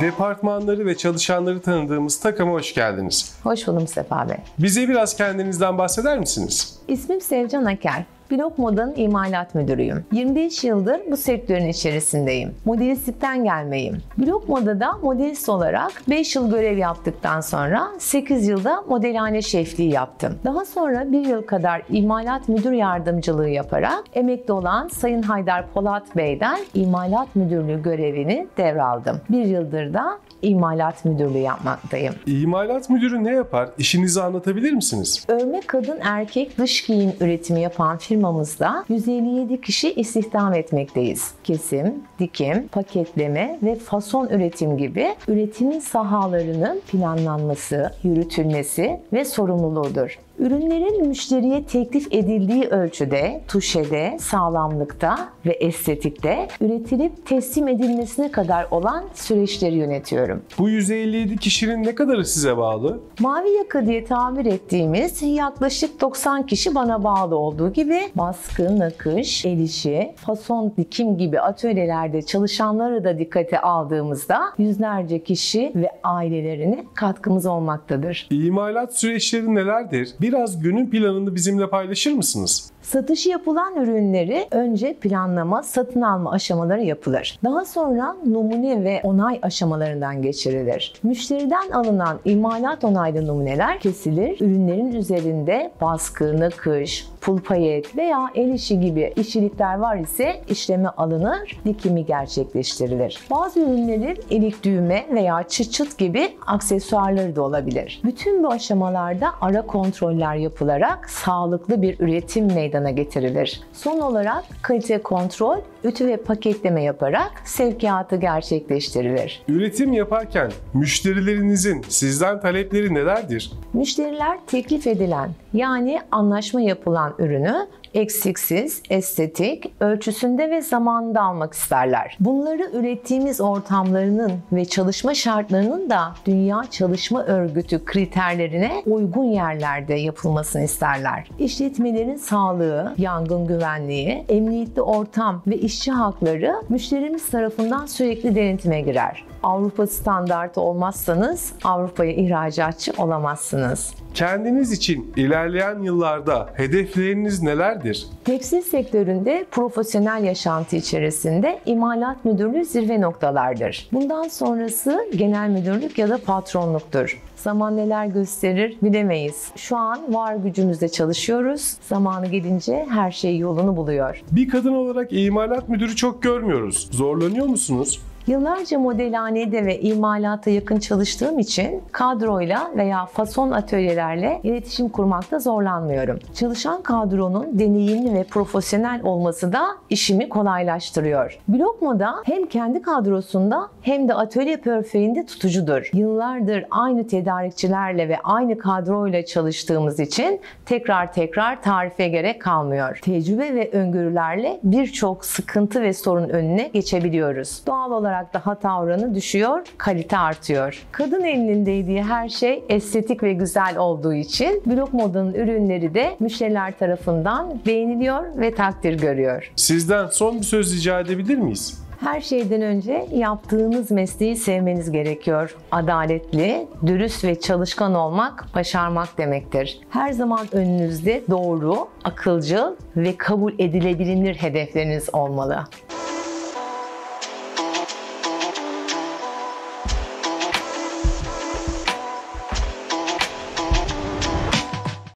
Departmanları ve çalışanları tanıdığımız takıma hoş geldiniz. Hoş buldum Sefa Bey. Bize biraz kendinizden bahseder misiniz? İsmim Sevcan Aker. Blok Moda'nın imalat müdürüyüm. 25 yıldır bu sektörün içerisindeyim. Modelistlikten gelmeyim. Blok Moda'da modelist olarak 5 yıl görev yaptıktan sonra 8 yılda modelhane şefliği yaptım. Daha sonra 1 yıl kadar imalat müdür yardımcılığı yaparak emekli olan Sayın Haydar Polat Bey'den imalat müdürlüğü görevini devraldım. 1 yıldır da imalat müdürlüğü yapmaktayım. İmalat müdürü ne yapar? İşinizi anlatabilir misiniz? Örme kadın erkek dış giyim üretimi yapan firmamızda 157 kişi istihdam etmekteyiz. Kesim, dikim, paketleme ve fason üretim gibi üretimin sahalarının planlanması, yürütülmesi ve sorumluluğudur. Ürünlerin müşteriye teklif edildiği ölçüde, tuşede, sağlamlıkta ve estetikte üretilip teslim edilmesine kadar olan süreçleri yönetiyorum. Bu 157 kişinin ne kadarı size bağlı? Mavi yaka diye tabir ettiğimiz yaklaşık 90 kişi bana bağlı olduğu gibi baskı, nakış, el işi, fason, dikim gibi atölyelerde çalışanları da dikkate aldığımızda yüzlerce kişi ve ailelerine katkımız olmaktadır. İmalat süreçleri nelerdir? Biraz günün planını bizimle paylaşır mısınız? Satışı yapılan ürünleri önce planlama, satın alma aşamaları yapılır. Daha sonra numune ve onay aşamalarından geçirilir. Müşteriden alınan imalat onaylı numuneler kesilir. Ürünlerin üzerinde baskı, nakış, pul payet veya el işi gibi işçilikler var ise işleme alınır, dikimi gerçekleştirilir. Bazı ürünlerin ilik düğme veya çıt çıt gibi aksesuarları da olabilir. Bütün bu aşamalarda ara kontroller yapılarak sağlıklı bir üretim meydana getirilir. Son olarak kalite kontrol, ütü ve paketleme yaparak sevkiyatı gerçekleştirilir. Üretim yaparken müşterilerinizin sizden talepleri nelerdir? Müşteriler teklif edilen yani anlaşma yapılan ürünü eksiksiz, estetik, ölçüsünde ve zamanında almak isterler. Bunları ürettiğimiz ortamlarının ve çalışma şartlarının da Dünya Çalışma Örgütü kriterlerine uygun yerlerde yapılmasını isterler. İşletmelerin sağlığı, yangın güvenliği, emniyetli ortam ve işçi hakları müşterimiz tarafından sürekli denetime girer. Avrupa standartı olmazsanız Avrupa'ya ihracatçı olamazsınız. Kendiniz için ilerleyen yıllarda hedefleriniz nelerdir? Tekstil sektöründe profesyonel yaşantı içerisinde imalat müdürlüğü zirve noktalardır. Bundan sonrası genel müdürlük ya da patronluktur. Zaman neler gösterir bilemeyiz. Şu an var gücümüzle çalışıyoruz. Zamanı gelince her şey yolunu buluyor. Bir kadın olarak imalat müdürü çok görmüyoruz. Zorlanıyor musunuz? Yıllarca modelhanede ve imalata yakın çalıştığım için kadroyla veya fason atölyelerle iletişim kurmakta zorlanmıyorum. Çalışan kadronun deneyimli ve profesyonel olması da işimi kolaylaştırıyor. Blok Moda hem kendi kadrosunda hem de atölye portföyünde tutucudur. Yıllardır aynı tedarikçilerle ve aynı kadroyla çalıştığımız için tekrar tarife gerek kalmıyor. Tecrübe ve öngörülerle birçok sıkıntı ve sorun önüne geçebiliyoruz. Doğal olarak da hata oranı düşüyor, kalite artıyor. Kadın elinin değdiği her şey estetik ve güzel olduğu için Blok Moda'nın ürünleri de müşteriler tarafından beğeniliyor ve takdir görüyor. Sizden son bir söz rica edebilir miyiz? Her şeyden önce yaptığınız mesleği sevmeniz gerekiyor. Adaletli, dürüst ve çalışkan olmak, başarmak demektir. Her zaman önünüzde doğru, akılcıl ve kabul edilebilir hedefleriniz olmalı.